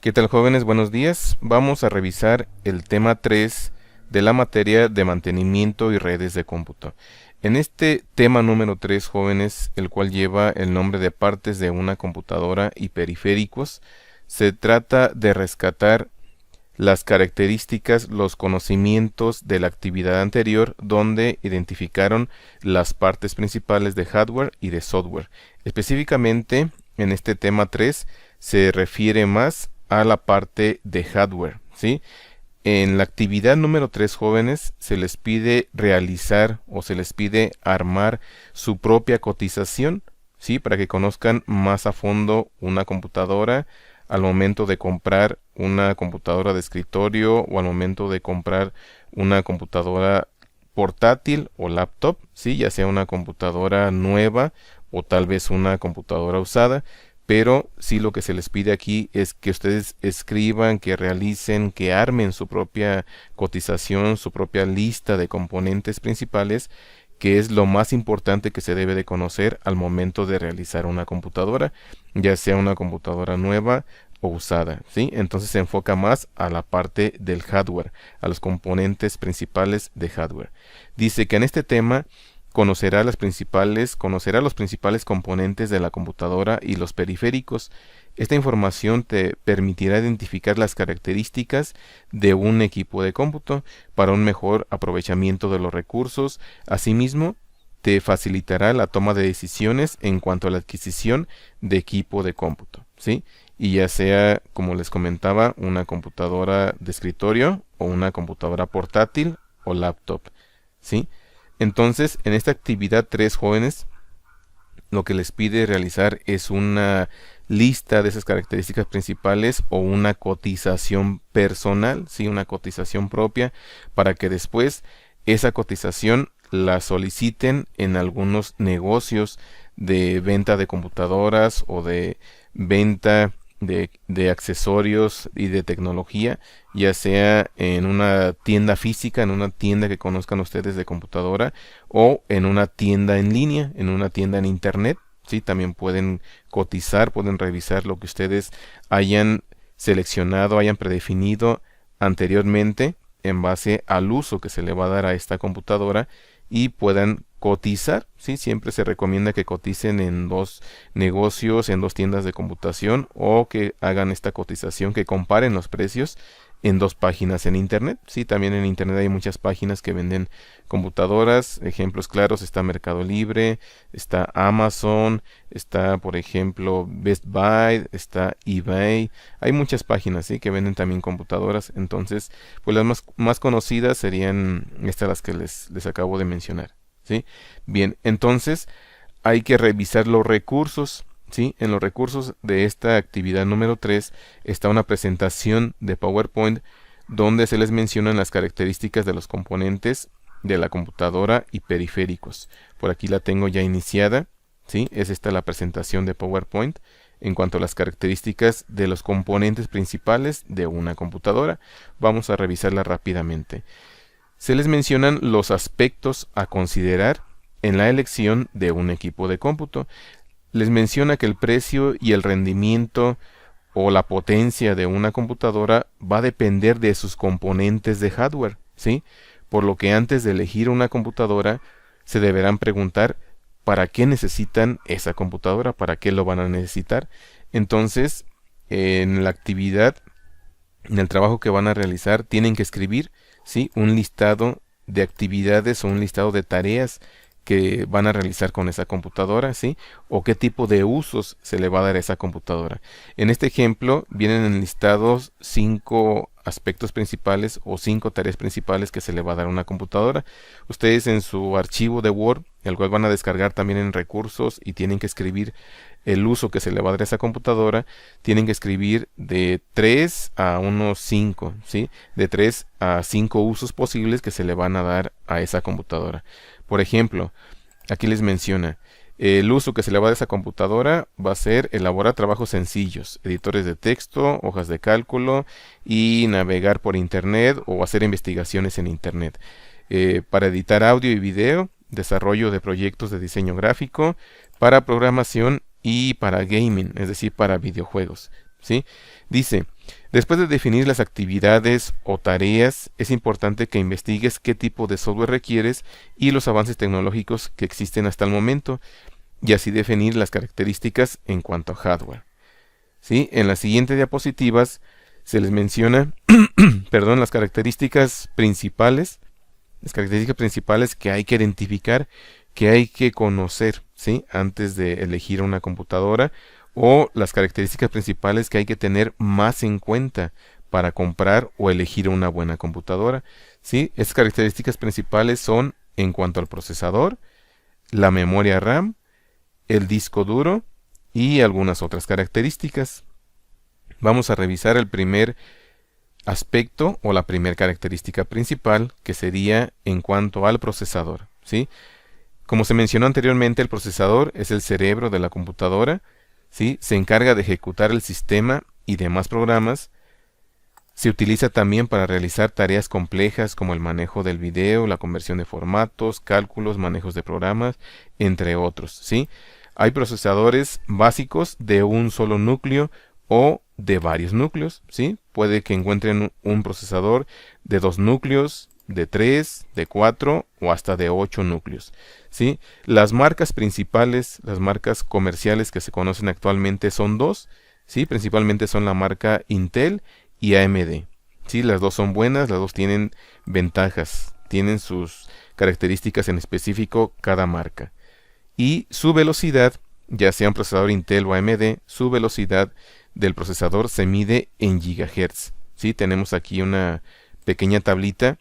¿Qué tal, jóvenes? Buenos días. Vamos a revisar el tema 3 de la materia de mantenimiento y redes de cómputo. En este tema número 3, jóvenes, el cual lleva el nombre de partes de una computadora y periféricos, se trata de rescatar las características, los conocimientos de la actividad anterior, donde identificaron las partes principales de hardware y de software. Específicamente, en este tema 3 se refiere más a la parte de hardware, ¿sí? En la actividad número 3, jóvenes, se les pide realizar o se les pide armar su propia cotización, ¿sí? Para que conozcan más a fondo una computadora al momento de comprar una computadora de escritorio o al momento de comprar una computadora portátil o laptop, ¿sí? Ya sea una computadora nueva o tal vez una computadora usada. Pero sí, lo que se les pide aquí es que ustedes escriban, que realicen, que armen su propia cotización, su propia lista de componentes principales, que es lo más importante que se debe de conocer al momento de realizar una computadora, ya sea una computadora nueva o usada, ¿sí? Entonces se enfoca más a la parte del hardware, a los componentes principales de hardware. Dice que en este tema conocerá los principales componentes de la computadora y los periféricos. Esta información te permitirá identificar las características de un equipo de cómputo para un mejor aprovechamiento de los recursos. Asimismo, te facilitará la toma de decisiones en cuanto a la adquisición de equipo de cómputo, ¿sí? Y ya sea, como les comentaba, una computadora de escritorio o una computadora portátil o laptop, ¿sí? Entonces, en esta actividad 3, jóvenes, lo que les pide realizar es una lista de esas características principales o una cotización personal, ¿sí? Una cotización propia, para que después esa cotización la soliciten en algunos negocios de venta de computadoras o de venta de accesorios y de tecnología, ya sea en una tienda física, en una tienda que conozcan ustedes de computadora, o en una tienda en línea, en una tienda en internet, ¿sí? También pueden cotizar, pueden revisar lo que ustedes hayan seleccionado, hayan predefinido anteriormente en base al uso que se le va a dar a esta computadora y puedan cotizar, ¿sí? Siempre se recomienda que coticen en dos negocios, en dos tiendas de computación, o que hagan esta cotización, que comparen los precios en dos páginas en internet, ¿sí? También en internet hay muchas páginas que venden computadoras. Ejemplos claros: está Mercado Libre, está Amazon, está, por ejemplo, Best Buy, está eBay. Hay muchas páginas, ¿sí?, que venden también computadoras. Entonces, pues las más conocidas serían estas, las que les acabo de mencionar, ¿sí? Bien, entonces hay que revisar los recursos, ¿sí? En los recursos de esta actividad número 3 está una presentación de PowerPoint donde se les mencionan las características de los componentes de la computadora y periféricos. Por aquí la tengo ya iniciada, ¿sí? Es esta la presentación de PowerPoint en cuanto a las características de los componentes principales de una computadora. Vamos a revisarla rápidamente. Se les mencionan los aspectos a considerar en la elección de un equipo de cómputo. Les menciona que el precio y el rendimiento o la potencia de una computadora va a depender de sus componentes de hardware, ¿sí? Por lo que antes de elegir una computadora se deberán preguntar para qué necesitan esa computadora, para qué lo van a necesitar. Entonces, en la actividad, en el trabajo que van a realizar, tienen que escribir, ¿sí?, un listado de actividades o un listado de tareas que van a realizar con esa computadora, ¿sí? O qué tipo de usos se le va a dar a esa computadora. En este ejemplo vienen enlistados 5 aspectos principales o 5 tareas principales que se le va a dar a una computadora. Ustedes en su archivo de Word, el cual van a descargar también en recursos, y tienen que escribir el uso que se le va a dar a esa computadora, tienen que escribir de 3 a unos 5, ¿sí? De 3 a 5 usos posibles que se le van a dar a esa computadora. Por ejemplo, aquí les menciona, el uso que se le va a esa computadora va a ser elaborar trabajos sencillos, editores de texto, hojas de cálculo y navegar por internet o hacer investigaciones en internet. Para editar audio y video, desarrollo de proyectos de diseño gráfico, para programación y para gaming, es decir, para videojuegos, ¿sí? Dice, Después de definir las actividades o tareas, es importante que investigues qué tipo de software requieres y los avances tecnológicos que existen hasta el momento, y así definir las características en cuanto a hardware. ¿Sí? En las siguientes diapositivas se les menciona perdón, las características principales que hay que identificar, que hay que conocer, ¿sí? Antes de elegir una computadora, o las características principales que hay que tener más en cuenta para comprar o elegir una buena computadora, ¿sí? Estas características principales son en cuanto al procesador, la memoria RAM, el disco duro y algunas otras características. Vamos a revisar el primer aspecto o la primera característica principal, que sería en cuanto al procesador, ¿sí? Como se mencionó anteriormente, el procesador es el cerebro de la computadora, ¿sí? Se encarga de ejecutar el sistema y demás programas. Se utiliza también para realizar tareas complejas como el manejo del video, la conversión de formatos, cálculos, manejos de programas, entre otros, ¿sí? Hay procesadores básicos de un solo núcleo o de varios núcleos, ¿sí? Puede que encuentren un procesador de 2 núcleos, de 3, de 4 o hasta de 8 núcleos, ¿sí? Las marcas principales, las marcas comerciales que se conocen actualmente son dos, ¿sí? Principalmente son la marca Intel y AMD, ¿sí? Las dos son buenas, las dos tienen ventajas, tienen sus características en específico cada marca. Y su velocidad, ya sea un procesador Intel o AMD, su velocidad del procesador se mide en gigahertz, ¿sí? Tenemos aquí una pequeña tablita.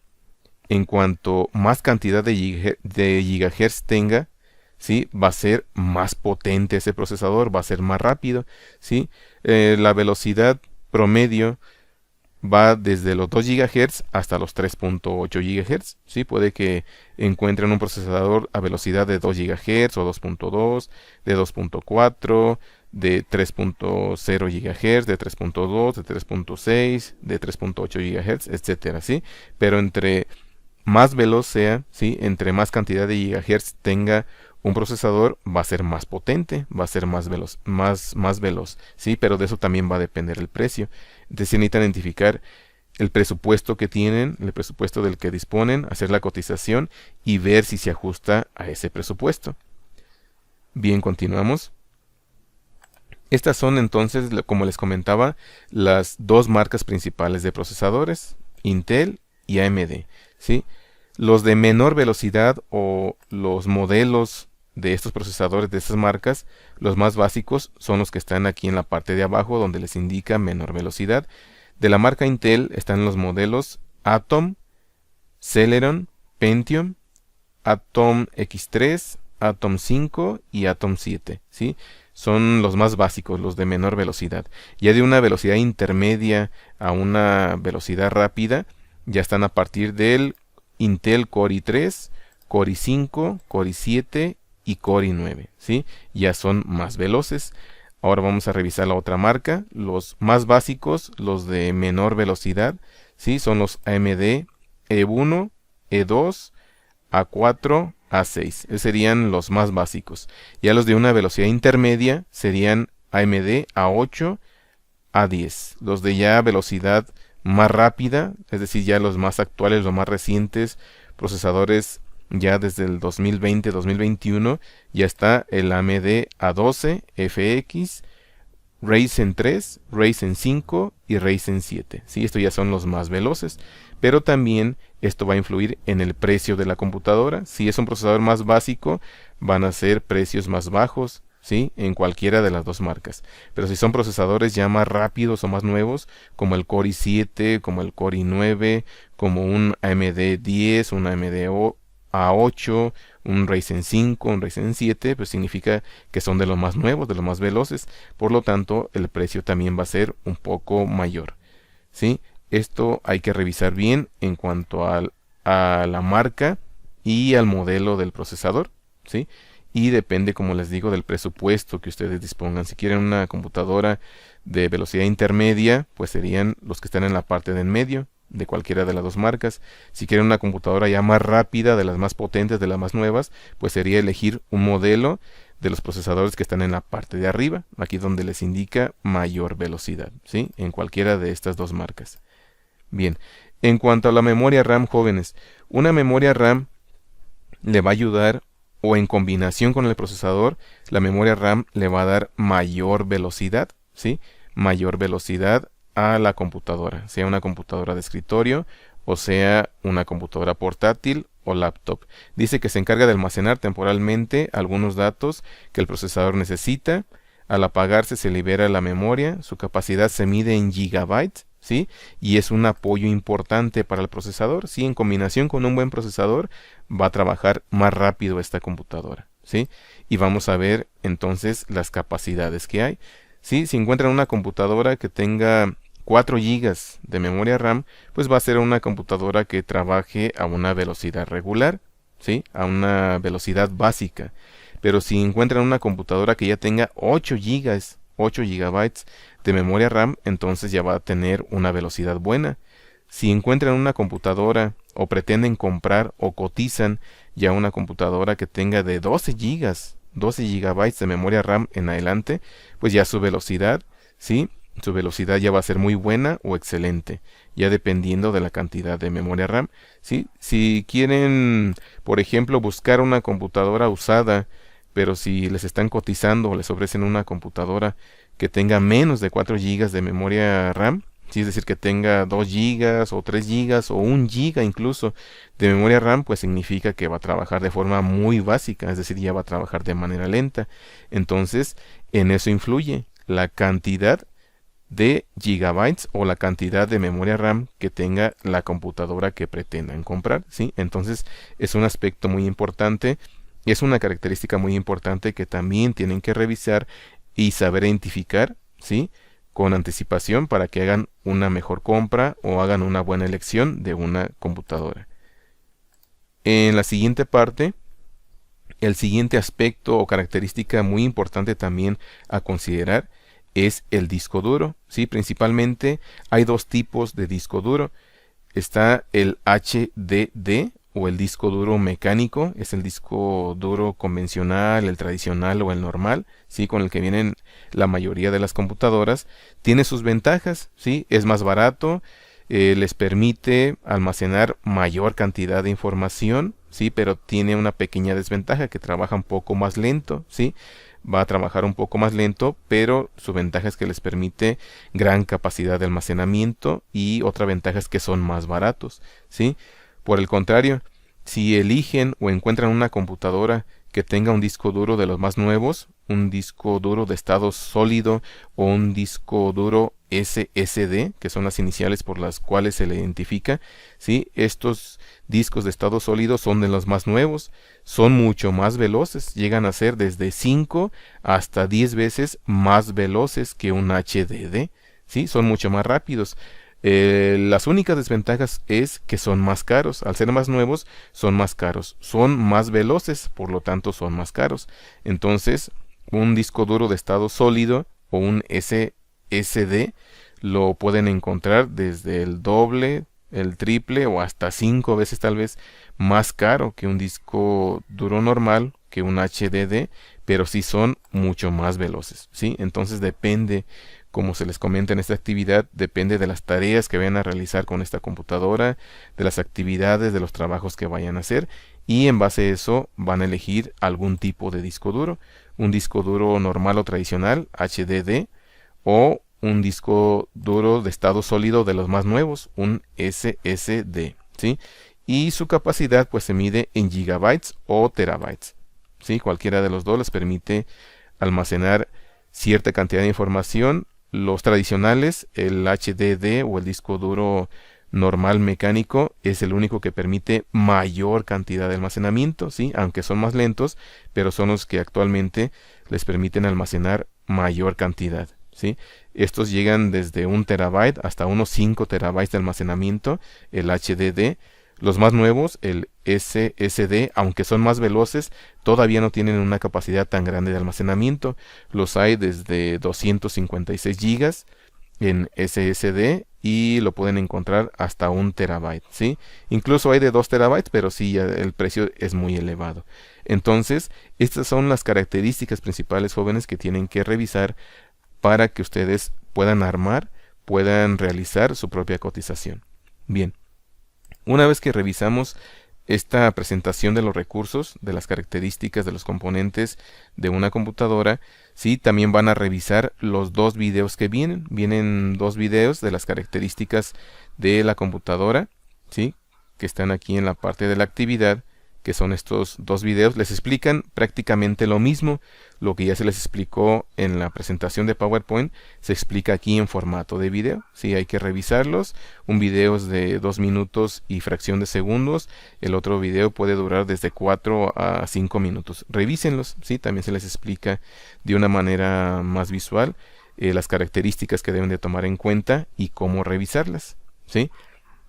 En cuanto más cantidad de gigahertz tenga, ¿sí? Va a ser más potente ese procesador, va a ser más rápido, ¿sí? La velocidad promedio va desde los 2 GHz hasta los 3.8 GHz, ¿sí? Puede que encuentren un procesador a velocidad de 2 GHz o 2.2, de 2.4, de 3.0 GHz, de 3.2, de 3.6, de 3.8 GHz, etcétera, ¿sí? Pero entre más veloz sea, ¿sí? Entre más cantidad de gigahertz tenga un procesador, va a ser más potente, va a ser más veloz, ¿sí? Pero de eso también va a depender el precio. Entonces necesitan identificar el presupuesto que tienen, el presupuesto del que disponen, hacer la cotización y ver si se ajusta a ese presupuesto. Bien, continuamos. Estas son entonces, como les comentaba, las dos marcas principales de procesadores, Intel y AMD, ¿sí? Los de menor velocidad o los modelos de estos procesadores de estas marcas, los más básicos son los que están aquí en la parte de abajo donde les indica menor velocidad. De la marca Intel están los modelos Atom, Celeron, Pentium, Atom X3, Atom 5 y Atom 7, ¿sí? Son los más básicos, los de menor velocidad. Ya de una velocidad intermedia a una velocidad rápida, ya están a partir del Intel Core i3, Core i5, Core i7 y Core i9, ¿sí? Ya son más veloces. Ahora vamos a revisar la otra marca. Los más básicos, los de menor velocidad, ¿sí? Son los AMD E1, E2, A4, A6. Esos serían los más básicos. Ya los de una velocidad intermedia serían AMD A8, A10. Los de ya velocidad más rápida, es decir, ya los más actuales, los más recientes procesadores, ya desde el 2020-2021, ya está el AMD A12, FX, Ryzen 3, Ryzen 5 y Ryzen 7. ¿Sí? Estos ya son los más veloces, pero también esto va a influir en el precio de la computadora. Si es un procesador más básico, van a ser precios más bajos, ¿sí? En cualquiera de las dos marcas. Pero si son procesadores ya más rápidos o más nuevos, como el Core i7, como el Core i9, como un AMD 10, un AMD A8, un Ryzen 5, un Ryzen 7, pues significa que son de los más nuevos, de los más veloces. Por lo tanto, el precio también va a ser un poco mayor, ¿sí? Esto hay que revisar bien en cuanto a la marca y al modelo del procesador, ¿sí? Y depende, como les digo, del presupuesto que ustedes dispongan. Si quieren una computadora de velocidad intermedia, pues serían los que están en la parte de en medio de cualquiera de las dos marcas. Si quieren una computadora ya más rápida, de las más potentes, de las más nuevas, pues sería elegir un modelo de los procesadores que están en la parte de arriba, aquí donde les indica mayor velocidad, ¿sí? En cualquiera de estas dos marcas. Bien, en cuanto a la memoria RAM, jóvenes, una memoria RAM le va a ayudar, o en combinación con el procesador, la memoria RAM le va a dar mayor velocidad, ¿sí? Mayor velocidad a la computadora, sea una computadora de escritorio o sea una computadora portátil o laptop. Dice que se encarga de almacenar temporalmente algunos datos que el procesador necesita. Al apagarse se libera la memoria, su capacidad se mide en gigabytes, ¿sí? Y es un apoyo importante para el procesador, ¿sí? En combinación con un buen procesador va a trabajar más rápido esta computadora, ¿sí? Y vamos a ver entonces las capacidades que hay, ¿sí? Si encuentran una computadora que tenga 4 gigas de memoria RAM, pues va a ser una computadora que trabaje a una velocidad regular, ¿sí? A una velocidad básica. Pero si encuentran una computadora que ya tenga 8 gigas, 8 gigabytes de memoria RAM, entonces ya va a tener una velocidad buena. Si encuentran una computadora o pretenden comprar o cotizan ya una computadora que tenga de 12 gigas, 12 gigabytes de memoria RAM en adelante, pues ya su velocidad, ¿sí? Su velocidad ya va a ser muy buena o excelente, ya dependiendo de la cantidad de memoria RAM, ¿sí? Si quieren, por ejemplo, buscar una computadora usada, pero si les están cotizando o les ofrecen una computadora que tenga menos de 4 gigas de memoria RAM, ¿sí? Es decir, que tenga 2 gigas o 3 gigas o 1 giga incluso de memoria RAM, pues significa que va a trabajar de forma muy básica, es decir, ya va a trabajar de manera lenta. Entonces, en eso influye la cantidad de gigabytes o la cantidad de memoria RAM que tenga la computadora que pretendan comprar, ¿sí? Entonces es un aspecto muy importante y es una característica muy importante que también tienen que revisar y saber identificar, ¿sí? Con anticipación para que hagan una mejor compra o hagan una buena elección de una computadora. En la siguiente parte, el siguiente aspecto o característica muy importante también a considerar es el disco duro, ¿sí? Principalmente hay dos tipos de disco duro. Está el HDD o el disco duro mecánico, es el disco duro convencional, el tradicional o el normal, ¿sí? Con el que vienen la mayoría de las computadoras. Tiene sus ventajas, ¿sí? Es más barato, les permite almacenar mayor cantidad de información, ¿sí? Pero tiene una pequeña desventaja, que trabaja un poco más lento, ¿sí? Va a trabajar un poco más lento, pero su ventaja es que les permite gran capacidad de almacenamiento, y otra ventaja es que son más baratos, ¿sí? Por el contrario, si eligen o encuentran una computadora que tenga un disco duro de los más nuevos, un disco duro de estado sólido o un disco duro SSD, que son las iniciales por las cuales se le identifica, ¿sí? Estos discos de estado sólido son de los más nuevos, son mucho más veloces, llegan a ser desde 5 hasta 10 veces más veloces que un HDD, ¿sí? Son mucho más rápidos. Las únicas desventajas es que son más caros. Al ser más nuevos, son más caros. Son más veloces, por lo tanto son más caros. Entonces, un disco duro de estado sólido o un SSD lo pueden encontrar desde el doble, el triple o hasta 5 veces tal vez más caro que un disco duro normal, que un HDD, pero sí son mucho más veloces, ¿sí? Entonces depende, como se les comenta en esta actividad, depende de las tareas que vayan a realizar con esta computadora, de las actividades, de los trabajos que vayan a hacer, y en base a eso van a elegir algún tipo de disco duro, un disco duro normal o tradicional, HDD, o un disco duro de estado sólido de los más nuevos, un SSD, ¿sí? Y su capacidad pues se mide en gigabytes o terabytes, ¿sí? Cualquiera de los dos les permite almacenar cierta cantidad de información. Los tradicionales, el HDD o el disco duro normal mecánico, es el único que permite mayor cantidad de almacenamiento, ¿sí? Aunque son más lentos, pero son los que actualmente les permiten almacenar mayor cantidad, ¿sí? Estos llegan desde 1 terabyte hasta unos 5 terabytes de almacenamiento, el HDD. Los más nuevos, el SSD, aunque son más veloces, todavía no tienen una capacidad tan grande de almacenamiento. Los hay desde 256 gigas en SSD y lo pueden encontrar hasta 1 terabyte, ¿sí? Incluso hay de 2 terabytes, pero sí, ya el precio es muy elevado. Entonces, estas son las características principales, jóvenes, que tienen que revisar para que ustedes puedan armar, puedan realizar su propia cotización. Bien, una vez que revisamos esta presentación de los recursos, de las características de los componentes de una computadora, sí, también van a revisar los dos videos que vienen. Vienen dos videos de las características de la computadora, sí, que están aquí en la parte de la actividad, que son estos dos videos. Les explican prácticamente lo mismo. Lo que ya se les explicó en la presentación de PowerPoint se explica aquí en formato de video. Sí, hay que revisarlos. Un video es de 2 minutos y fracción de segundos. El otro video puede durar desde 4 a 5 minutos. Revísenlos. Sí, también se les explica de una manera más visual las características que deben de tomar en cuenta y cómo revisarlas. ¿Sí?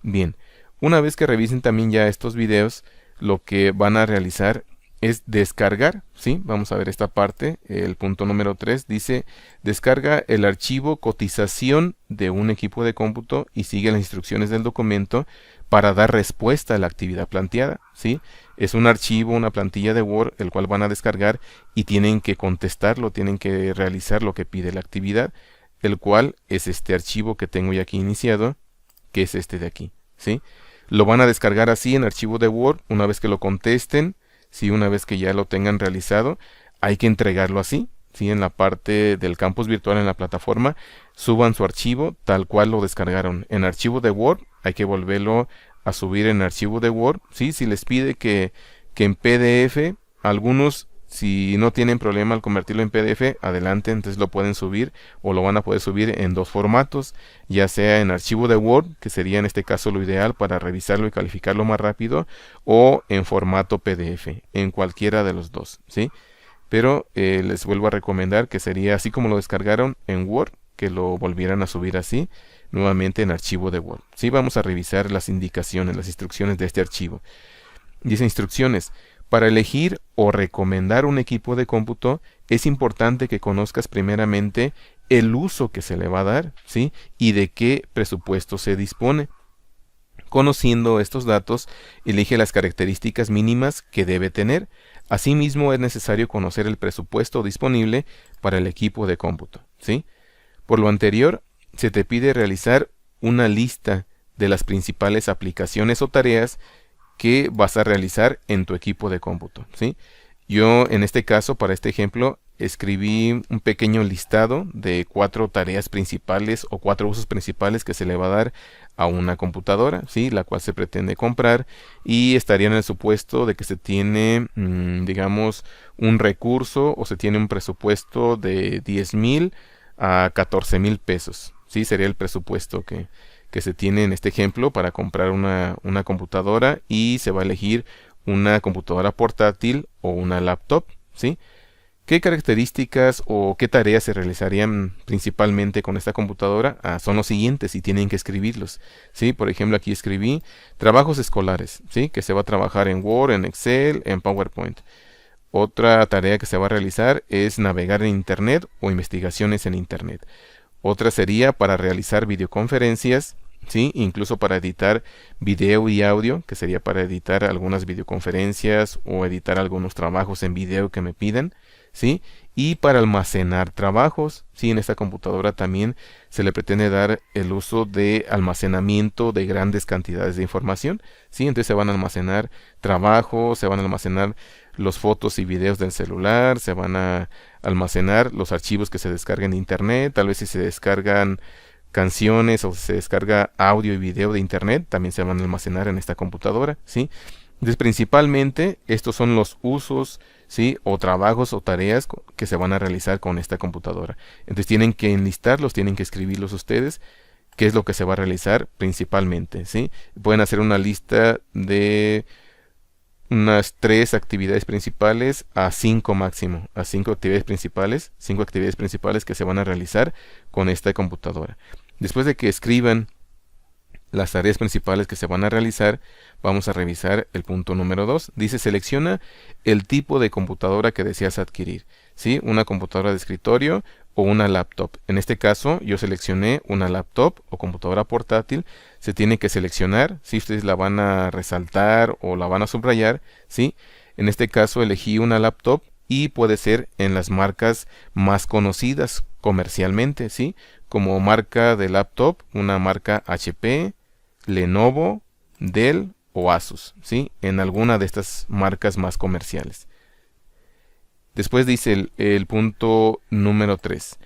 Bien, una vez que revisen también ya estos videos, lo que van a realizar es descargar, ¿sí? Vamos a ver esta parte, el punto número 3 dice, descarga el archivo cotización de un equipo de cómputo y sigue las instrucciones del documento para dar respuesta a la actividad planteada, ¿sí? Es un archivo, una plantilla de Word, el cual van a descargar y tienen que contestarlo, tienen que realizar lo que pide la actividad, el cual es este archivo que tengo ya aquí iniciado, que es este de aquí, ¿sí? Lo van a descargar así en archivo de Word. Una vez que lo contesten, ¿sí? Una vez que ya lo tengan realizado, hay que entregarlo así, ¿sí? En la parte del campus virtual en la plataforma, suban su archivo tal cual lo descargaron. En archivo de Word, hay que volverlo a subir en archivo de Word, ¿sí? Si les pide que en PDF, algunos, si no tienen problema al convertirlo en PDF, adelante, entonces lo pueden subir o lo van a poder subir en dos formatos, ya sea en archivo de Word, que sería en este caso lo ideal para revisarlo y calificarlo más rápido, o en formato PDF, en cualquiera de los dos, ¿sí? Pero les vuelvo a recomendar que sería así como lo descargaron en Word, que lo volvieran a subir así, nuevamente en archivo de Word. Sí, vamos a revisar las indicaciones, las instrucciones de este archivo. Dice instrucciones. Para elegir o recomendar un equipo de cómputo, es importante que conozcas primeramente el uso que se le va a dar, ¿sí? Y de qué presupuesto se dispone. Conociendo estos datos, elige las características mínimas que debe tener. Asimismo, es necesario conocer el presupuesto disponible para el equipo de cómputo, ¿sí? Por lo anterior, se te pide realizar una lista de las principales aplicaciones o tareas que vas a realizar en tu equipo de cómputo, ¿sí? Yo en este caso, para este ejemplo, escribí un pequeño listado de 4 tareas principales o 4 usos principales que se le va a dar a una computadora, ¿sí? La cual se pretende comprar, y estaría en el supuesto de que se tiene, digamos, un recurso o se tiene un presupuesto de 10,000 a 14,000 pesos, ¿sí? Sería el presupuesto que se tiene en este ejemplo para comprar una computadora, y se va a elegir una computadora portátil o una laptop, ¿sí? ¿Qué características o qué tareas se realizarían principalmente con esta computadora? Son los siguientes y tienen que escribirlos, ¿sí? Por ejemplo, aquí escribí trabajos escolares, ¿sí? Que se va a trabajar en Word, en Excel, en PowerPoint. Otra tarea que se va a realizar es navegar en Internet o investigaciones en Internet. Otra sería para realizar videoconferencias, ¿sí? Incluso para editar video y audio, que sería para editar algunas videoconferencias o editar algunos trabajos en video que me pidan, ¿sí? Y para almacenar trabajos, ¿sí? En esta computadora también se le pretende dar el uso de almacenamiento de grandes cantidades de información, ¿sí? Entonces se van a almacenar trabajos, se van a almacenar los fotos y videos del celular, se van a almacenar los archivos que se descarguen de internet, tal vez si se descargan canciones o se descarga audio y video de internet, también se van a almacenar en esta computadora, ¿sí? Entonces, principalmente, estos son los usos, ¿sí? O trabajos o tareas que se van a realizar con esta computadora. Entonces, tienen que enlistarlos, tienen que escribirlos ustedes, qué es lo que se va a realizar principalmente, ¿sí? Pueden hacer una lista de unas 3 actividades principales a 5 máximo, a 5 actividades principales que se van a realizar con esta computadora. Después de que escriban las tareas principales que se van a realizar, vamos a revisar el punto número 2. Dice, selecciona el tipo de computadora que deseas adquirir, ¿sí? Una computadora de escritorio o una laptop. En este caso, yo seleccioné una laptop o computadora portátil. Se tiene que seleccionar, si ustedes la van a resaltar o la van a subrayar, ¿sí? En este caso elegí una laptop y puede ser en las marcas más conocidas comercialmente, ¿sí? Como marca de laptop, una marca HP, Lenovo, Dell o Asus, ¿sí? En alguna de estas marcas más comerciales. Después dice el punto número 3.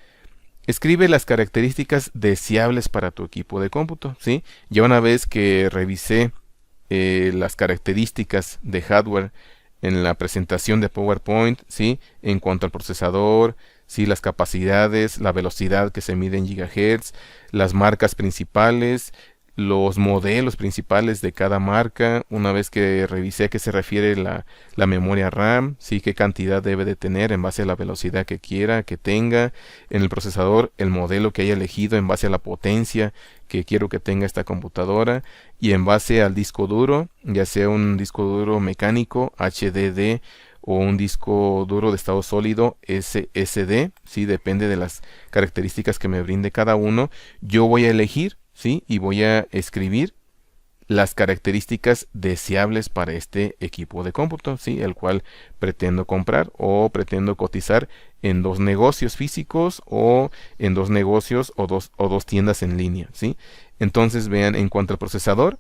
Escribe las características deseables para tu equipo de cómputo, ¿sí? Ya una vez que revisé las características de hardware en la presentación de PowerPoint, ¿sí? En cuanto al procesador, ¿sí? Las capacidades, la velocidad que se mide en gigahertz, las marcas principales, los modelos principales de cada marca. Una vez que revisé a qué se refiere la memoria RAM, ¿sí? Qué cantidad debe de tener en base a la velocidad que quiera que tenga. En el procesador, el modelo que haya elegido en base a la potencia que quiero que tenga esta computadora, y en base al disco duro, ya sea un disco duro mecánico HDD o un disco duro de estado sólido SSD, ¿sí? Depende de las características que me brinde cada uno. Yo voy a elegir, ¿sí? Y voy a escribir las características deseables para este equipo de cómputo, ¿sí? El cual pretendo comprar o pretendo cotizar en 2 negocios físicos o en 2 negocios o dos tiendas en línea, ¿sí? Entonces vean, en cuanto al procesador,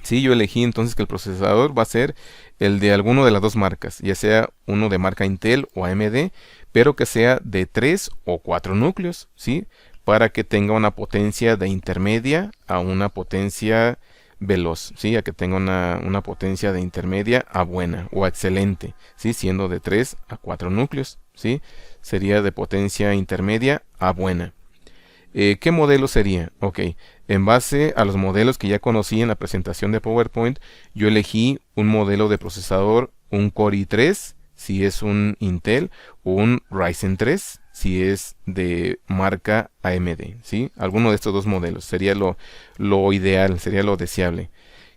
sí, yo elegí entonces que el procesador va a ser el de alguno de las 2 marcas, ya sea uno de marca Intel o AMD, pero que sea de 3 o 4 núcleos, ¿sí? Para que tenga una potencia de intermedia a una potencia veloz, ¿sí? A que tenga una potencia de intermedia a buena o a excelente, ¿sí? Siendo de 3 a 4 núcleos, ¿sí? Sería de potencia intermedia a buena. ¿Qué modelo sería? Ok, en base a los modelos que ya conocí en la presentación de PowerPoint, yo elegí un modelo de procesador, un Core i3, si es un Intel, o un Ryzen 3, si es de marca AMD, ¿sí? Alguno de estos 2 modelos sería lo ideal, sería lo deseable.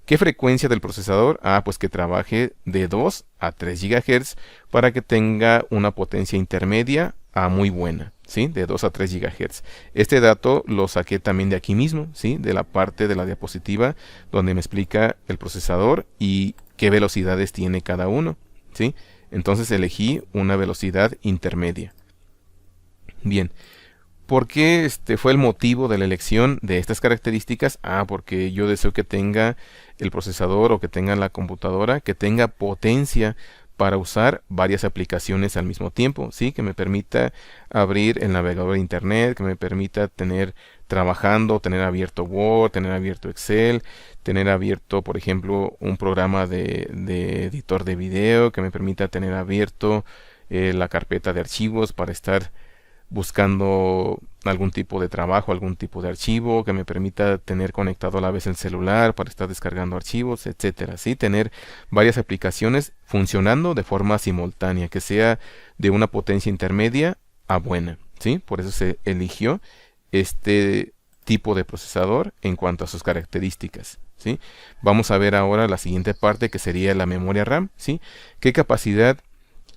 ¿Qué frecuencia del procesador? Pues que trabaje de 2 a 3 GHz para que tenga una potencia intermedia a muy buena, ¿sí? De 2 a 3 GHz. Este dato lo saqué también de aquí mismo, ¿sí? De la parte de la diapositiva donde me explica el procesador y qué velocidades tiene cada uno, ¿sí? Entonces elegí una velocidad intermedia. Bien, ¿por qué fue el motivo de la elección de estas características? Porque yo deseo que tenga el procesador o que tenga la computadora, que tenga potencia para usar varias aplicaciones al mismo tiempo, ¿sí? Que me permita abrir el navegador de internet, que me permita trabajando, tener abierto Word, tener abierto Excel, tener abierto, por ejemplo, un programa de editor de video, que me permita tener abierto la carpeta de archivos para estar buscando algún tipo de trabajo, algún tipo de archivo, que me permita tener conectado a la vez el celular para estar descargando archivos, etcétera, ¿sí? Tener varias aplicaciones funcionando de forma simultánea, que sea de una potencia intermedia a buena, ¿sí? Por eso se eligió este tipo de procesador en cuanto a sus características, ¿sí? Vamos a ver ahora la siguiente parte, que sería la memoria RAM, ¿sí? ¿Qué capacidad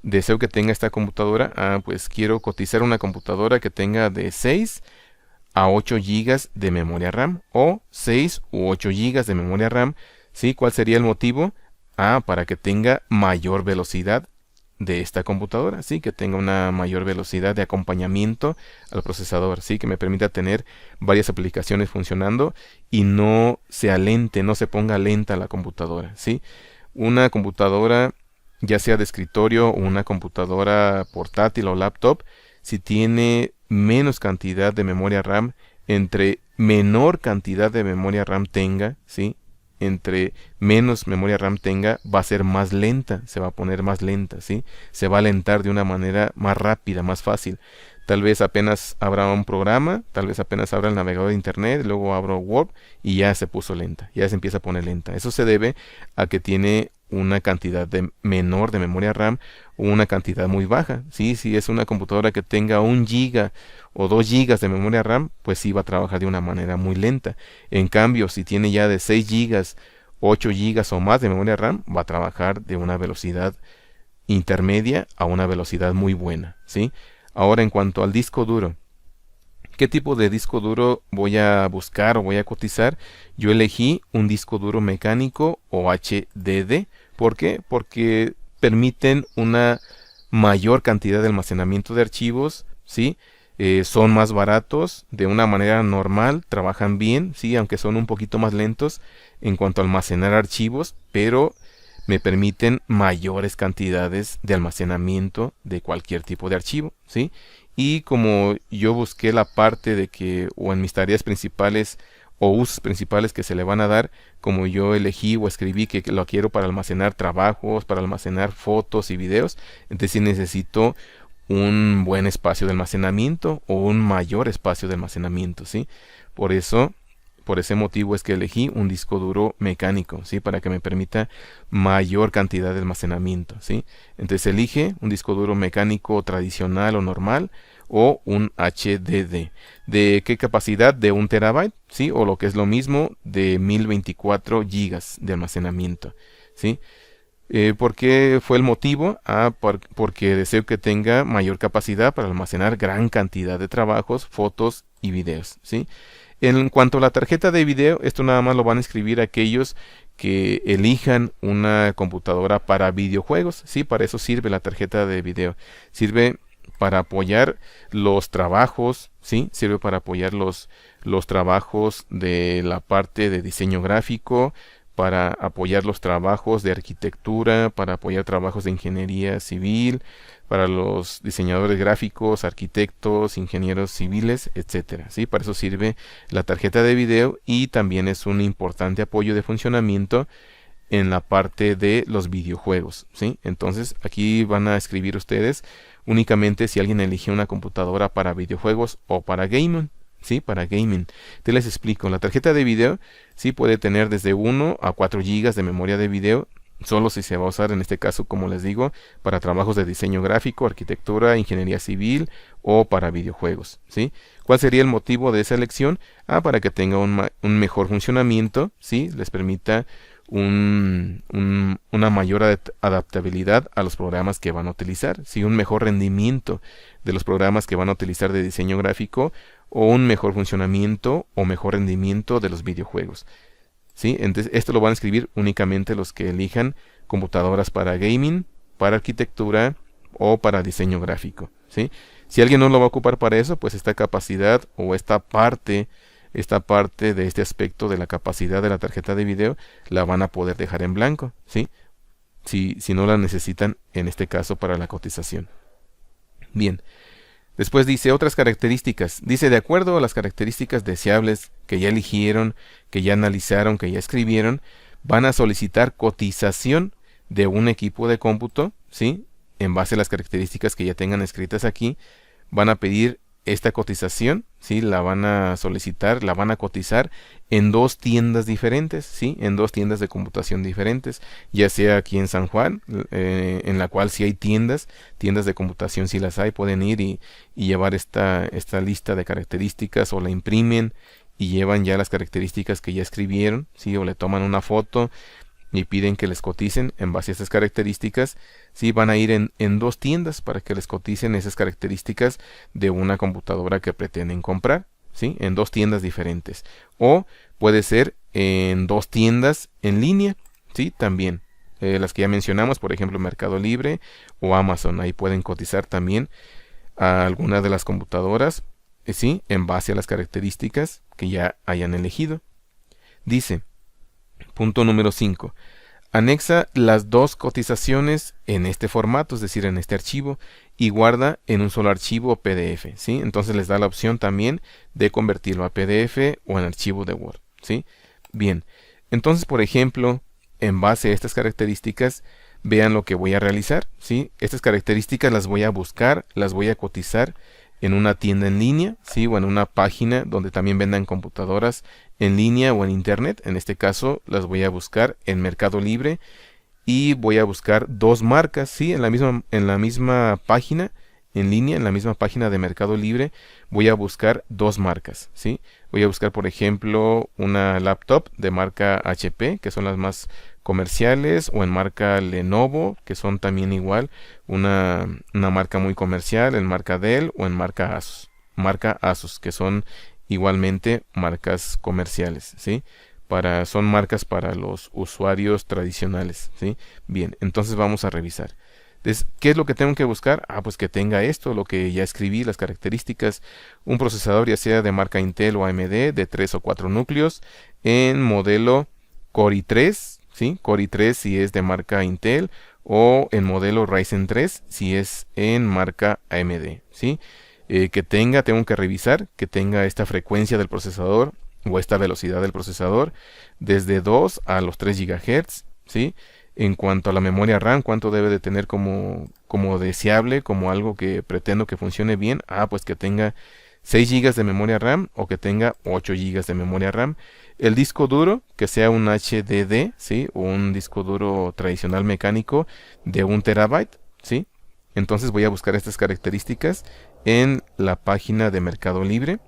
deseo que tenga esta computadora? Pues quiero cotizar una computadora que tenga de 6 a 8 GB de memoria RAM o 6 u 8 GB de memoria RAM, ¿sí? ¿Cuál sería el motivo? Para que tenga mayor velocidad de esta computadora, ¿sí? Que tenga una mayor velocidad de acompañamiento al procesador, ¿sí? Que me permita tener varias aplicaciones funcionando y no se alente, no se ponga lenta la computadora, ¿sí? Una computadora, ya sea de escritorio o una computadora portátil o laptop, si tiene menos cantidad de memoria RAM, entre menor cantidad de memoria RAM tenga, ¿sí? Entre menos memoria RAM tenga, va a ser más lenta, se va a poner más lenta, ¿sí? Se va a alentar de una manera más rápida, más fácil. Tal vez apenas abra un programa, tal vez apenas abra el navegador de internet, luego abro Word y ya se puso lenta, ya se empieza a poner lenta. Eso se debe a que tiene una cantidad menor de memoria RAM o una cantidad muy baja, ¿sí? Si es una computadora que tenga 1 GB o 2 GB de memoria RAM, pues sí va a trabajar de una manera muy lenta. En cambio, si tiene ya de 6 GB, 8 GB o más de memoria RAM, va a trabajar de una velocidad intermedia a una velocidad muy buena, ¿sí? Ahora, en cuanto al disco duro, ¿qué tipo de disco duro voy a buscar o voy a cotizar? Yo elegí un disco duro mecánico o HDD. ¿Por qué? Porque permiten una mayor cantidad de almacenamiento de archivos, ¿sí? Son más baratos, de una manera normal, trabajan bien, ¿sí? Aunque son un poquito más lentos en cuanto a almacenar archivos, pero me permiten mayores cantidades de almacenamiento de cualquier tipo de archivo, ¿sí? Y como yo busqué la parte de que, o en mis tareas principales o usos principales que se le van a dar, como yo elegí o escribí que lo quiero para almacenar trabajos, para almacenar fotos y videos, entonces sí necesito un buen espacio de almacenamiento o un mayor espacio de almacenamiento, ¿sí? Por eso, por ese motivo es que elegí un disco duro mecánico, ¿sí? Para que me permita mayor cantidad de almacenamiento, ¿sí? Entonces elige un disco duro mecánico tradicional o normal o un HDD. ¿De qué capacidad? De 1 TB, ¿sí? O lo que es lo mismo, de 1024 gigas de almacenamiento, ¿sí? ¿Por qué fue el motivo? Porque deseo que tenga mayor capacidad para almacenar gran cantidad de trabajos, fotos y videos, ¿sí? En cuanto a la tarjeta de video, esto nada más lo van a escribir aquellos que elijan una computadora para videojuegos, ¿sí? Para eso sirve la tarjeta de video. Sirve para apoyar los trabajos, ¿sí? Sirve para apoyar los trabajos de la parte de diseño gráfico, para apoyar los trabajos de arquitectura, para apoyar trabajos de ingeniería civil, para los diseñadores gráficos, arquitectos, ingenieros civiles, etcétera, ¿sí? Para eso sirve la tarjeta de video y también es un importante apoyo de funcionamiento en la parte de los videojuegos, ¿sí? Entonces aquí van a escribir ustedes únicamente si alguien elige una computadora para videojuegos o para gaming, ¿sí? Para gaming. Te les explico. La tarjeta de video sí puede tener desde 1 a 4 gigas de memoria de video, solo si se va a usar en este caso, como les digo, para trabajos de diseño gráfico, arquitectura, ingeniería civil o para videojuegos, ¿sí? ¿Cuál sería el motivo de esa elección? Para que tenga un mejor funcionamiento, ¿sí? Les permita una mayor adaptabilidad a los programas que van a utilizar, ¿sí? Un mejor rendimiento de los programas que van a utilizar de diseño gráfico o un mejor funcionamiento o mejor rendimiento de los videojuegos, ¿sí? Entonces esto lo van a escribir únicamente los que elijan computadoras para gaming, para arquitectura o para diseño gráfico, ¿sí? Si alguien no lo va a ocupar para eso, pues esta capacidad o esta parte de este aspecto de la capacidad de la tarjeta de video la van a poder dejar en blanco, ¿sí? Si no la necesitan en este caso para la cotización. Bien. Después dice otras características. Dice, de acuerdo a las características deseables que ya eligieron, que ya analizaron, que ya escribieron, van a solicitar cotización de un equipo de cómputo, ¿sí? En base a las características que ya tengan escritas aquí, van a pedir esta cotización, ¿sí? La van a solicitar, la van a cotizar en 2 tiendas diferentes, ¿sí? En 2 tiendas de computación diferentes, ya sea aquí en San Juan, en la cual si hay tiendas de computación, si las hay, pueden ir y llevar esta lista de características, o la imprimen y llevan ya las características que ya escribieron, ¿sí? O le toman una foto y piden que les coticen en base a estas características, ¿sí? Van a ir en 2 tiendas para que les coticen esas características de una computadora que pretenden comprar, ¿sí? En 2 tiendas diferentes. O puede ser en 2 tiendas en línea, ¿sí? También. Las que ya mencionamos, por ejemplo, Mercado Libre o Amazon. Ahí pueden cotizar también a algunas de las computadoras, ¿sí? En base a las características que ya hayan elegido. Dice, punto número 5. Anexa las 2 cotizaciones en este formato, es decir, en este archivo, y guarda en un solo archivo PDF, ¿sí? Entonces les da la opción también de convertirlo a PDF o en archivo de Word, ¿sí? Bien, entonces, por ejemplo, en base a estas características, vean lo que voy a realizar, ¿sí? Estas características las voy a buscar, las voy a cotizar en una tienda en línea, ¿sí? O en una página donde también vendan computadoras en línea o en internet. En este caso las voy a buscar en Mercado Libre y voy a buscar 2 marcas, ¿sí? En la misma página en línea, en la misma página de Mercado Libre, voy a buscar 2 marcas, ¿sí? Voy a buscar, por ejemplo, una laptop de marca HP, que son las más comerciales, o en marca Lenovo, que son también igual una marca muy comercial, en marca Dell o en marca Asus, que son igualmente marcas comerciales, ¿sí? son marcas para los usuarios tradicionales, ¿sí? Bien, entonces vamos a revisar. Entonces, ¿qué es lo que tengo que buscar? Pues que tenga esto, lo que ya escribí, las características. Un procesador ya sea de marca Intel o AMD, de 3 o 4 núcleos, en modelo Core i3, ¿sí? Core i3 si es de marca Intel, o en modelo Ryzen 3 si es en marca AMD, ¿sí? Tengo que revisar que tenga esta frecuencia del procesador o esta velocidad del procesador desde 2 a los 3 GHz, ¿sí? En cuanto a la memoria RAM, cuánto debe de tener como deseable, como algo que pretendo que funcione bien. Pues que tenga 6 GB de memoria RAM o que tenga 8 GB de memoria RAM. El disco duro, que sea un HDD, ¿sí? O un disco duro tradicional mecánico de 1 terabyte, ¿sí? Entonces voy a buscar estas características en la página de Mercado Libre,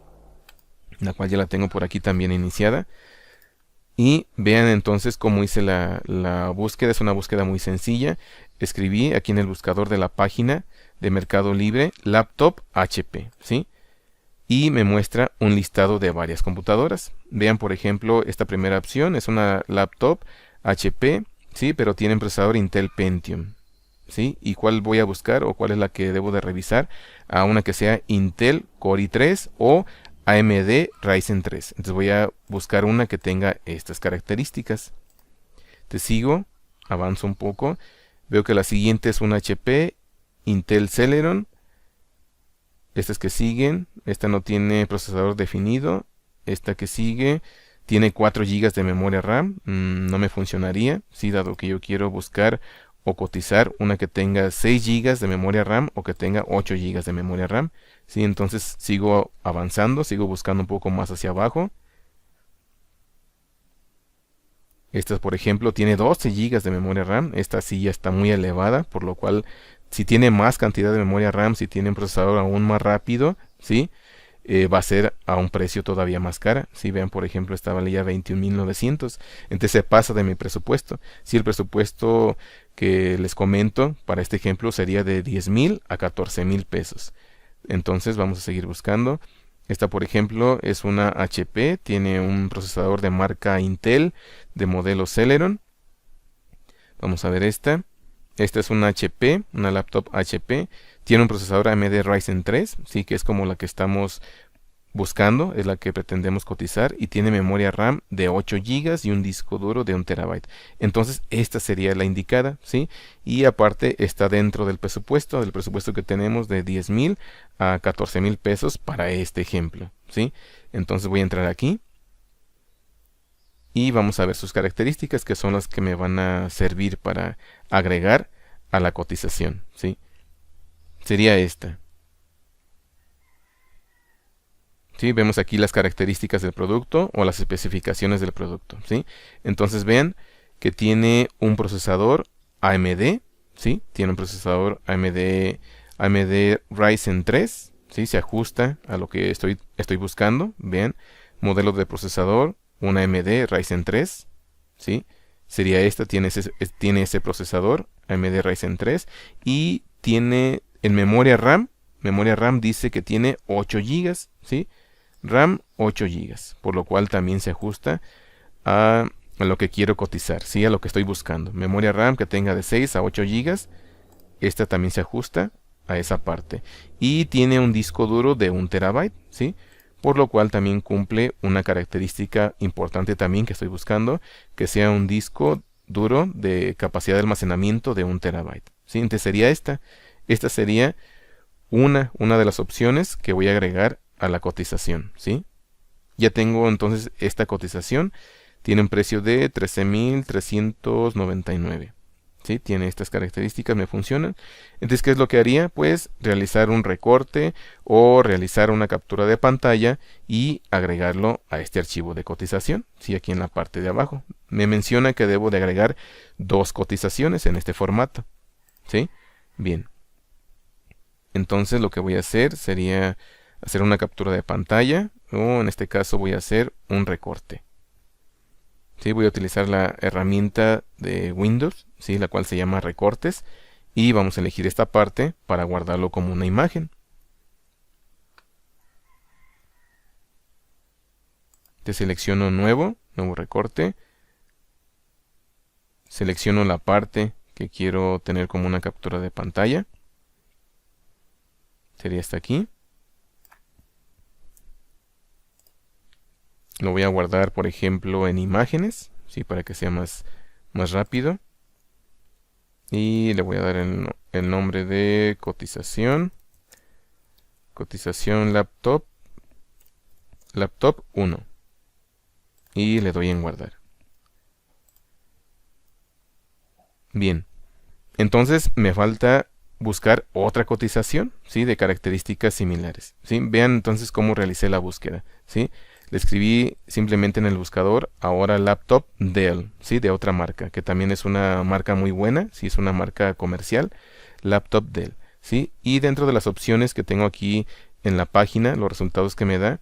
la cual ya la tengo por aquí también iniciada. Y vean entonces cómo hice la búsqueda. Es una búsqueda muy sencilla. Escribí aquí en el buscador de la página de Mercado Libre laptop HP, ¿sí? Y me muestra un listado de varias computadoras. Vean, por ejemplo, esta primera opción es una laptop HP, ¿sí? Pero tiene procesador Intel Pentium, ¿sí? ¿Y cuál voy a buscar o cuál es la que debo de revisar? Una que sea Intel Core i3 o AMD Ryzen 3. Entonces voy a buscar una que tenga estas características. Te sigo, avanzo un poco. Veo que la siguiente es una HP Intel Celeron. Estas que siguen, esta no tiene procesador definido. Esta que sigue tiene 4 GB de memoria RAM. No me funcionaría, sí, dado que yo quiero buscar o cotizar una que tenga 6 GB de memoria RAM o que tenga 8 GB de memoria RAM. ¿Sí? Entonces sigo avanzando, sigo buscando un poco más hacia abajo. Esta, por ejemplo, tiene 12 GB de memoria RAM. Esta sí ya está muy elevada, por lo cual si tiene más cantidad de memoria RAM, si tiene un procesador aún más rápido, ¿sí? Va a ser a un precio todavía más cara. Si vean, por ejemplo, esta valía 21.900. Entonces se pasa de mi presupuesto. Si el presupuesto que les comento para este ejemplo sería de 10.000 a 14.000 pesos. Entonces vamos a seguir buscando. Esta, por ejemplo, es una HP. Tiene un procesador de marca Intel de modelo Celeron. Vamos a ver esta. Esta es una HP, una laptop HP. Tiene un procesador AMD Ryzen 3, sí, que es como la que estamos buscando, es la que pretendemos cotizar, y tiene memoria RAM de 8 GB y un disco duro de 1 terabyte. Entonces, esta sería la indicada, ¿sí? Y aparte está dentro del presupuesto que tenemos de 10.000 a 14.000 pesos para este ejemplo, ¿sí? Entonces voy a entrar aquí y vamos a ver sus características, que son las que me van a servir para agregar a la cotización, ¿sí? Sería esta. ¿Sí? Vemos aquí las características del producto o las especificaciones del producto, ¿sí? Entonces vean que tiene un procesador AMD, ¿sí? Tiene un procesador AMD Ryzen 3, ¿sí? Se ajusta a lo que estoy buscando. Vean, modelo de procesador, una AMD Ryzen 3, ¿sí? Sería esta, tiene ese procesador AMD Ryzen 3 y tiene en memoria RAM dice que tiene 8 GB, ¿sí? RAM 8 GB, por lo cual también se ajusta a lo que quiero cotizar, ¿sí? A lo que estoy buscando. Memoria RAM que tenga de 6 a 8 GB, esta también se ajusta a esa parte. Y tiene un disco duro de 1 terabyte, ¿sí? Por lo cual también cumple una característica importante también que estoy buscando, que sea un disco duro de capacidad de almacenamiento de 1 terabyte, ¿sí? Entonces sería esta. Esta sería una de las opciones que voy a agregar a la cotización, ¿sí? Ya tengo entonces esta cotización. Tiene un precio de 13.399. ¿Sí? Tiene estas características, me funcionan. Entonces, ¿qué es lo que haría? Pues realizar un recorte o realizar una captura de pantalla y agregarlo a este archivo de cotización, ¿sí? Aquí en la parte de abajo. Me menciona que debo de agregar 2 cotizaciones en este formato, ¿sí? Bien. Entonces lo que voy a hacer sería hacer una captura de pantalla o en este caso voy a hacer un recorte. ¿Sí? Voy a utilizar la herramienta de Windows, ¿sí? La cual se llama recortes y vamos a elegir esta parte para guardarlo como una imagen. Te selecciono nuevo, nuevo recorte. Selecciono la parte que quiero tener como una captura de pantalla. Sería esta aquí. Lo voy a guardar, por ejemplo, en imágenes, ¿sí? Para que sea más rápido. Y le voy a dar el nombre de cotización. Cotización laptop 1. Y le doy en guardar. Bien. Entonces me falta buscar otra cotización, ¿sí? De características similares, ¿sí? Vean entonces cómo realicé la búsqueda, ¿sí? Le escribí simplemente en el buscador, ahora laptop Dell, ¿sí? De otra marca, que también es una marca muy buena, ¿sí? Es una marca comercial, laptop Dell, ¿sí? Y dentro de las opciones que tengo aquí en la página, los resultados que me da,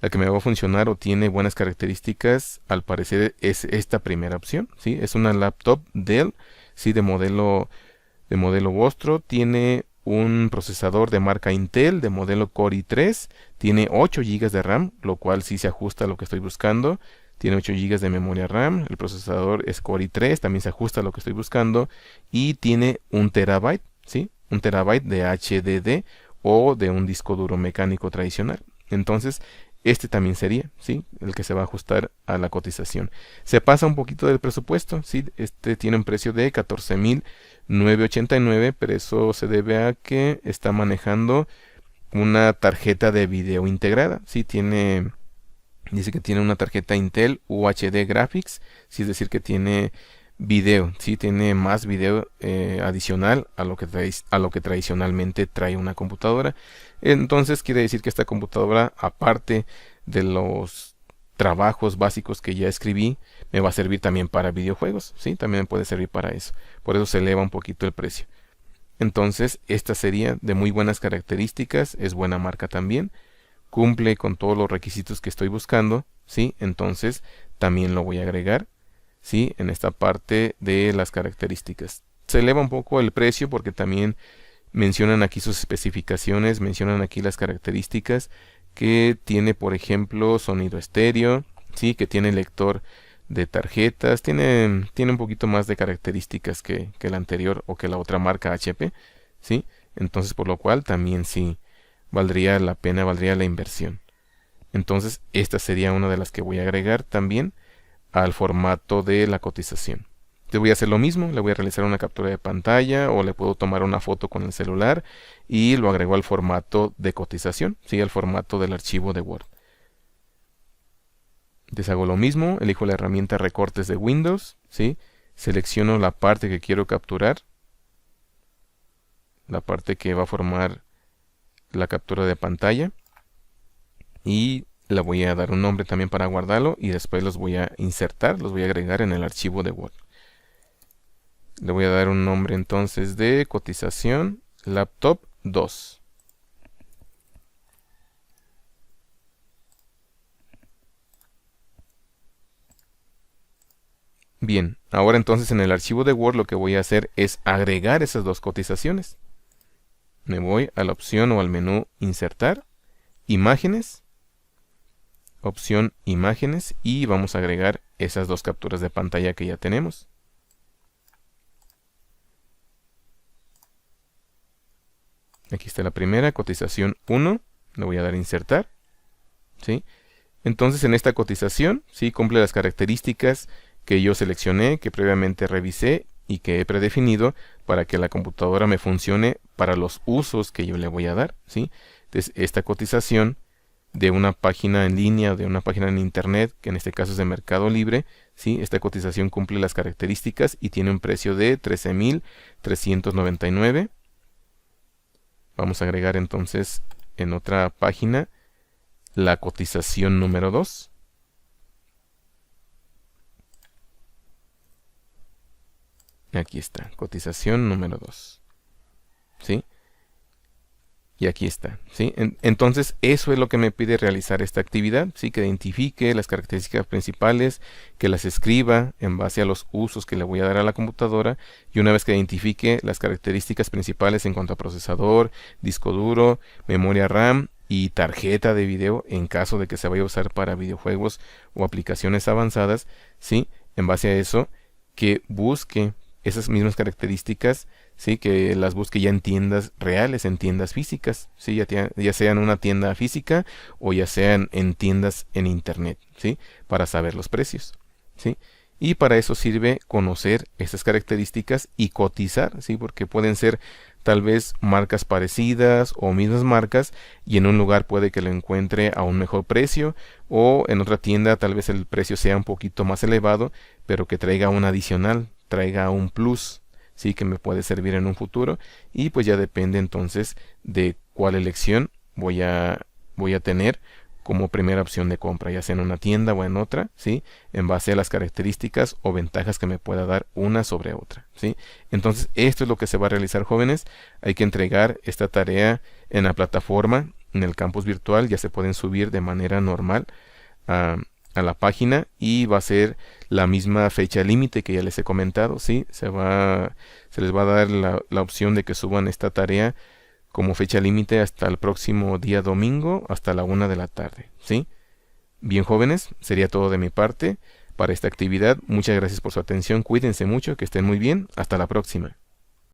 la que me va a funcionar o tiene buenas características, al parecer es esta primera opción, ¿sí? Es una laptop Dell, ¿sí? De modelo Vostro, tiene un procesador de marca Intel de modelo Core i3, tiene 8 GB de RAM, lo cual sí se ajusta a lo que estoy buscando, tiene 8 GB de memoria RAM, el procesador es Core i3, también se ajusta a lo que estoy buscando, y tiene 1 TB, ¿sí? 1 TB de HDD o de un disco duro mecánico tradicional. Entonces, este también sería, ¿sí? El que se va a ajustar a la cotización. Se pasa un poquito del presupuesto, ¿sí? Este tiene un precio de 14,989, pero eso se debe a que está manejando una tarjeta de video integrada, ¿sí? Dice que tiene una tarjeta Intel UHD Graphics, ¿sí? Es decir, que tiene video, ¿sí? Tiene más video adicional a lo que tradicionalmente trae una computadora. Entonces quiere decir que esta computadora, aparte de los trabajos básicos que ya escribí, me va a servir también para videojuegos, ¿sí? También me puede servir para eso. Por eso se eleva un poquito el precio. Entonces, esta sería de muy buenas características, es buena marca también, cumple con todos los requisitos que estoy buscando, ¿sí? Entonces, también lo voy a agregar, ¿sí? En esta parte de las características. Se eleva un poco el precio porque también mencionan aquí sus especificaciones, mencionan aquí las características, que tiene, por ejemplo, sonido estéreo, ¿sí? Que tiene lector de tarjetas, tiene un poquito más de características que la anterior o que la otra marca HP, ¿sí? Entonces, por lo cual también sí valdría la pena, valdría la inversión. Entonces, esta sería una de las que voy a agregar también al formato de la cotización. Te voy a hacer lo mismo, le voy a realizar una captura de pantalla o le puedo tomar una foto con el celular y lo agrego al formato de cotización, ¿sí? Al formato del archivo de Word. Deshago lo mismo, elijo la herramienta recortes de Windows, ¿sí? Selecciono la parte que quiero capturar, la parte que va a formar la captura de pantalla, y le voy a dar un nombre también para guardarlo y después los voy a insertar, los voy a agregar en el archivo de Word. Le voy a dar un nombre entonces de cotización laptop 2. Bien, ahora entonces en el archivo de Word lo que voy a hacer es agregar esas dos cotizaciones. Me voy a la opción o al menú insertar, imágenes, opción imágenes, y vamos a agregar esas dos capturas de pantalla que ya tenemos. Aquí está la primera, cotización 1, le voy a dar a insertar, ¿sí? Entonces en esta cotización, ¿sí? Cumple las características que yo seleccioné, que previamente revisé y que he predefinido para que la computadora me funcione para los usos que yo le voy a dar, ¿sí? Entonces esta cotización de una página en línea, de una página en internet, que en este caso es de Mercado Libre, ¿sí? Esta cotización cumple las características y tiene un precio de 13,399. Vamos a agregar entonces en otra página la cotización número 2. Aquí está, cotización número 2. ¿Sí? Y aquí está, ¿sí? Entonces, eso es lo que me pide realizar esta actividad, ¿sí? Que identifique las características principales, que las escriba en base a los usos que le voy a dar a la computadora, y una vez que identifique las características principales en cuanto a procesador, disco duro, memoria RAM y tarjeta de video en caso de que se vaya a usar para videojuegos o aplicaciones avanzadas, ¿sí? En base a eso, que busque esas mismas características, ¿sí? Que las busque ya en tiendas reales, en tiendas físicas, ¿sí? Ya sea en una tienda física o ya sean en tiendas en internet, ¿sí? Para saber los precios, ¿sí? Y para eso sirve conocer esas características y cotizar, ¿sí? Porque pueden ser tal vez marcas parecidas o mismas marcas y en un lugar puede que lo encuentre a un mejor precio o en otra tienda tal vez el precio sea un poquito más elevado, pero que traiga un adicional, traiga un plus, sí, que me puede servir en un futuro y pues ya depende entonces de cuál elección voy a tener como primera opción de compra, ya sea en una tienda o en otra, ¿sí? En base a las características o ventajas que me pueda dar una sobre otra, ¿sí? Entonces, esto es lo que se va a realizar, jóvenes. Hay que entregar esta tarea en la plataforma, en el campus virtual, ya se pueden subir de manera normal a, a la página y va a ser la misma fecha límite que ya les he comentado, ¿sí? Se les va a dar la opción de que suban esta tarea como fecha límite hasta el próximo día domingo, hasta la 1 de la tarde, ¿sí? Bien, jóvenes, sería todo de mi parte para esta actividad. Muchas gracias por su atención, cuídense mucho, que estén muy bien, hasta la próxima.